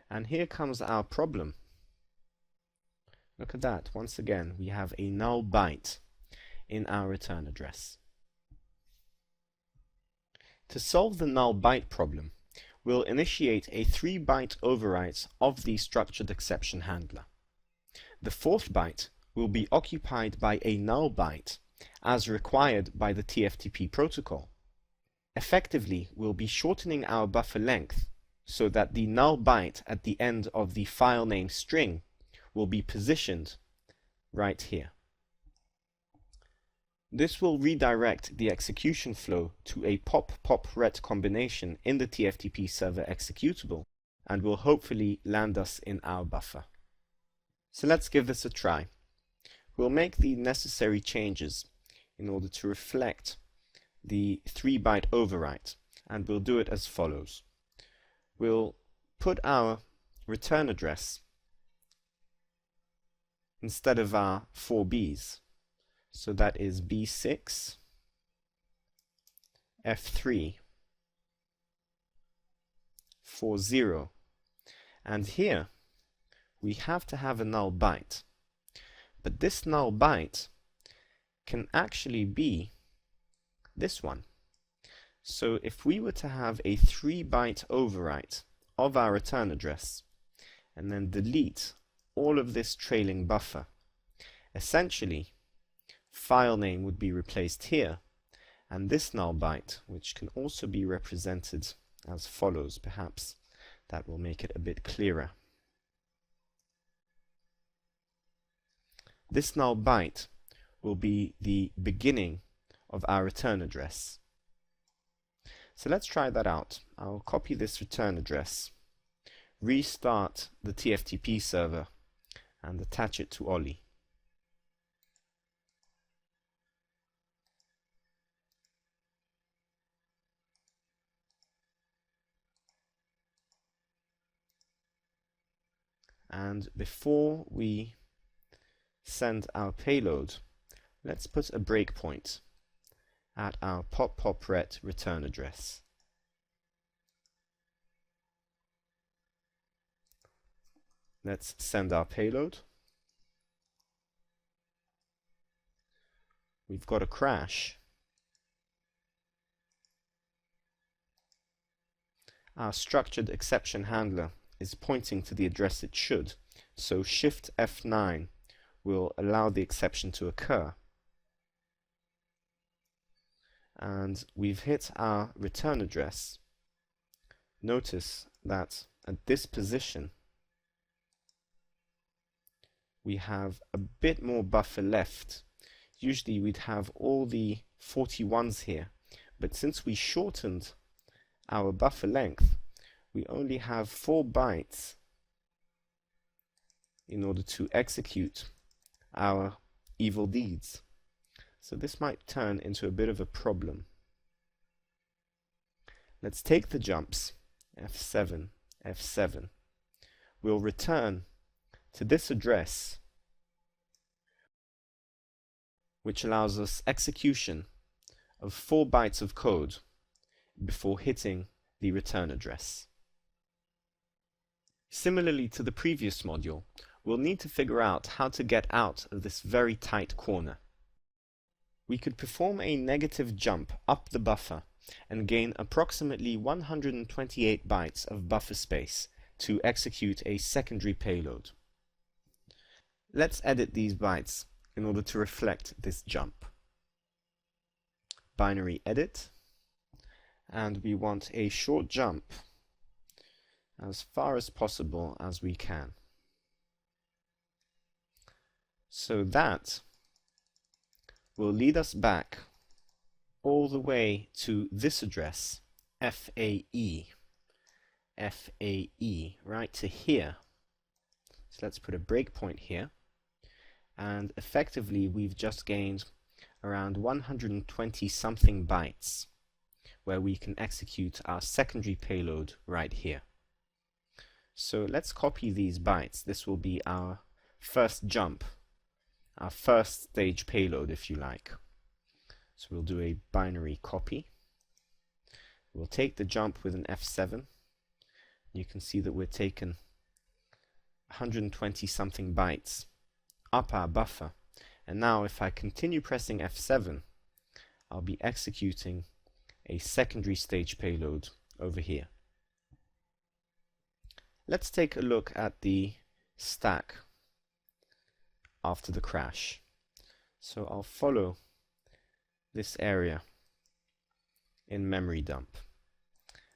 And here comes our problem. Look at that. Once again, we have a null byte in our return address. To solve the null byte problem, we'll initiate a 3-byte overwrite of the structured exception handler. The 4th byte will be occupied by a null byte as required by the TFTP protocol. Effectively, we'll be shortening our buffer length so that the null byte at the end of the file name string will be positioned right here. This will redirect the execution flow to a pop-pop-ret combination in the TFTP server executable and will hopefully land us in our buffer. So let's give this a try. We'll make the necessary changes in order to reflect the 3-byte overwrite, and we'll do it as follows. We'll put our return address instead of our 4 Bs. So that is B6, F3, 40, and here we have to have a null byte. But this null byte can actually be this one. So if we were to have a 3-byte overwrite of our return address and then delete all of this trailing buffer, essentially file name would be replaced here, and this null byte, which can also be represented as follows, perhaps that will make it a bit clearer. This null byte will be the beginning of our return address. So let's try that out. I'll copy this return address, restart the TFTP server, and attach it to Ollie. And before we send our payload, let's put a breakpoint at our pop-pop-ret return address. Let's send our payload. We've got a crash. Our structured exception handler is pointing to the address it should, so Shift F9 will allow the exception to occur. And we've hit our return address. Notice that at this position we have a bit more buffer left. Usually we'd have all the 41s here, but since we shortened our buffer length, we only have 4 bytes in order to execute our evil deeds. So this might turn into a bit of a problem. Let's take the jumps, F7, F7. We'll return to this address, which allows us execution of 4 bytes of code before hitting the return address. Similarly to the previous module, we'll need to figure out how to get out of this very tight corner. We could perform a negative jump up the buffer and gain approximately 128 bytes of buffer space to execute a secondary payload. Let's edit these bytes in order to reflect this jump. Binary edit, and we want a short jump as far as possible as we can. So that will lead us back all the way to this address, FAE, right to here. So let's put a breakpoint here, and effectively we've just gained around 120 something bytes where we can execute our secondary payload right here. So let's copy these bytes. This will be our first jump, our first stage payload, if you like. So we'll do a binary copy. We'll take the jump with an F7. You can see that we're taken 120 something bytes up our buffer. And now if I continue pressing F7, I'll be executing a secondary stage payload over here. Let's take a look at the stack after the crash. So I'll follow this area in memory dump,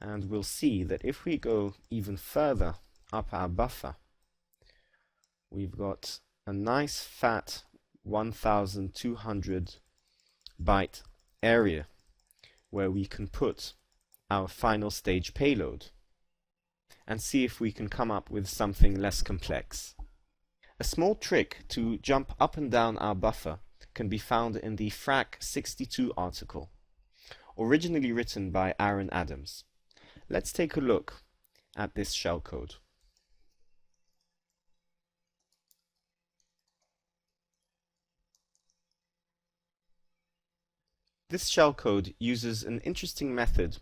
and we'll see that if we go even further up our buffer, we've got a nice fat 1200 byte area where we can put our final stage payload and see if we can come up with something less complex. A small trick to jump up and down our buffer can be found in the FRAC 62 article, originally written by Aaron Adams. Let's take a look at this shellcode. This shellcode uses an interesting method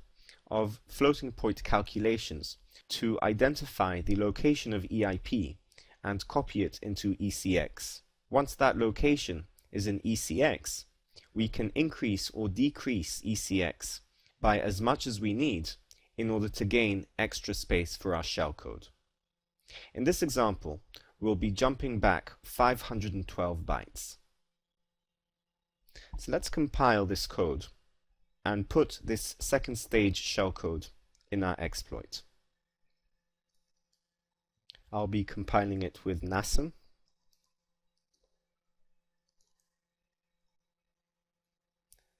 of floating point calculations to identify the location of EIP and copy it into ECX. Once that location is in ECX, we can increase or decrease ECX by as much as we need in order to gain extra space for our shellcode. In this example, we'll be jumping back 512 bytes. So let's compile this code and put this second stage shellcode in our exploit. I'll be compiling it with NASM.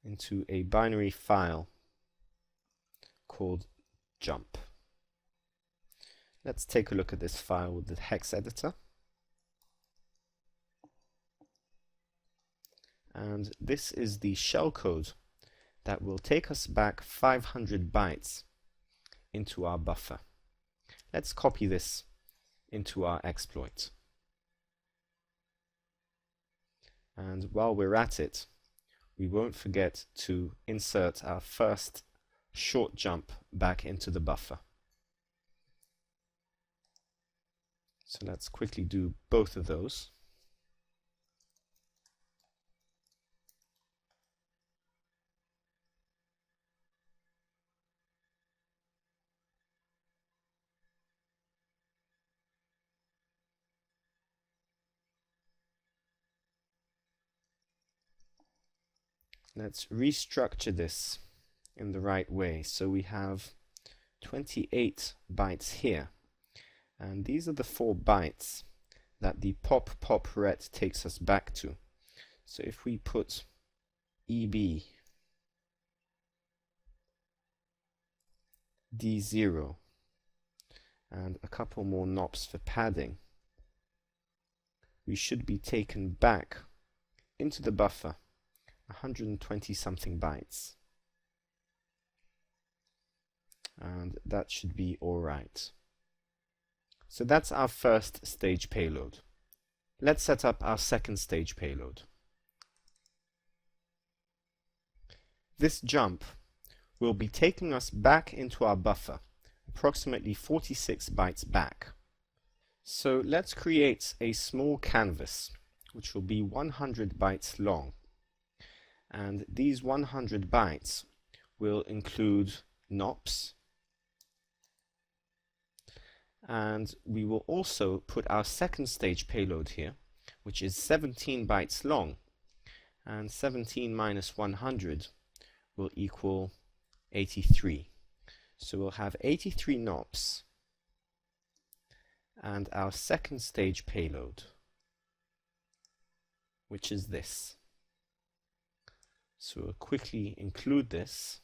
Into a binary file called jump. Let's take a look at this file with the hex editor. And this is the shellcode that will take us back 500 bytes into our buffer. Let's copy this into our exploit. And while we're at it, we won't forget to insert our first short jump back into the buffer. So let's quickly do both of those. Let's restructure this in the right way. So we have 28 bytes here, and these are the 4 bytes that the pop ret takes us back to. So if we put EB D0 and a couple more nops for padding, we should be taken back into the buffer 120 something bytes, and that should be alright. So that's our first stage payload. Let's set up our second stage payload. This jump will be taking us back into our buffer, approximately 46 bytes back. So let's create a small canvas which will be 100 bytes long. And these 100 bytes will include NOPs, and we will also put our second stage payload here, which is 17 bytes long, and 17 minus 100 will equal 83. So we'll have 83 NOPs and our second stage payload, which is this. So we'll quickly include this.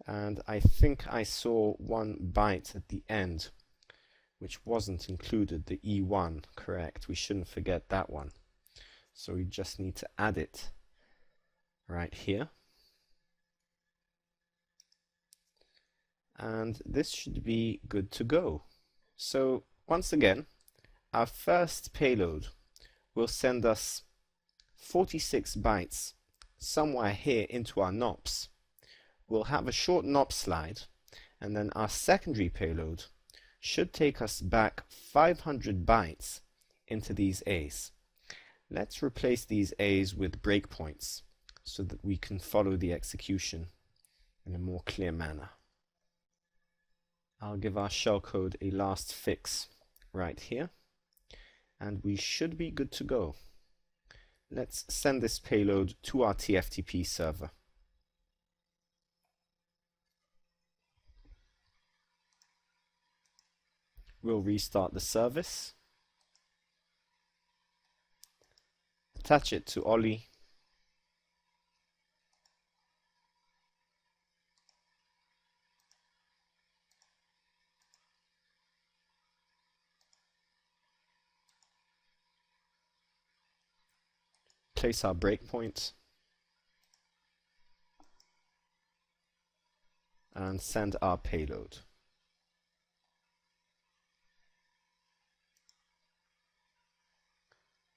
And I think I saw 1 byte at the end, which wasn't included, the E1, correct. We shouldn't forget that one. So we just need to add it right here. And this should be good to go. So once again, our first payload will send us 46 bytes somewhere here into our NOPs. We'll have a short NOP slide, and then our secondary payload should take us back 500 bytes into these A's. Let's replace these A's with breakpoints so that we can follow the execution in a more clear manner. I'll give our shellcode a last fix right here, and we should be good to go. Let's send this payload to our TFTP server. We'll restart the service, attach it to Ollie, place our breakpoint, and send our payload.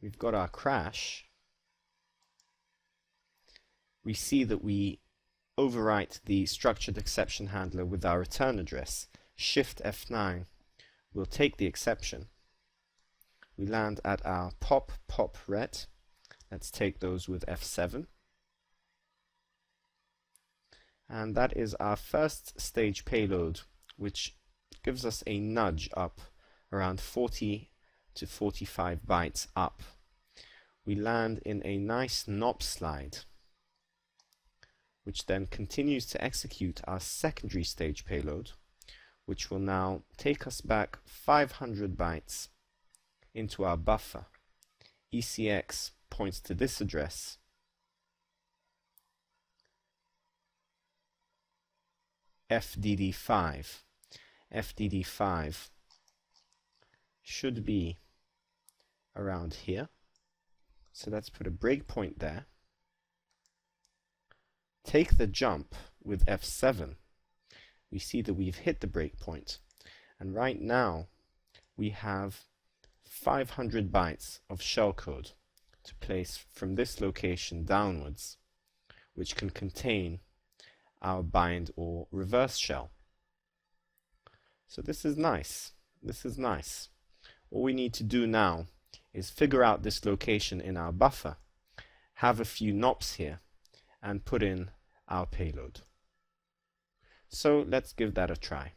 We've got our crash. We see that we overwrite the structured exception handler with our return address. Shift F9 will take the exception. We land at our pop ret. Let's take those with F7. And that is our first stage payload, which gives us a nudge up around 40 to 45 bytes up. We land in a nice NOP slide, which then continues to execute our secondary stage payload, which will now take us back 500 bytes into our buffer. ECX points to this address, FDD5. FDD5 should be around here. So let's put a breakpoint there. Take the jump with F7. We see that we've hit the breakpoint. And right now we have 500 bytes of shellcode to place from this location downwards, which can contain our bind or reverse shell. So this is nice. This is nice. All we need to do now is figure out this location in our buffer, have a few NOPs here, and put in our payload. So let's give that a try.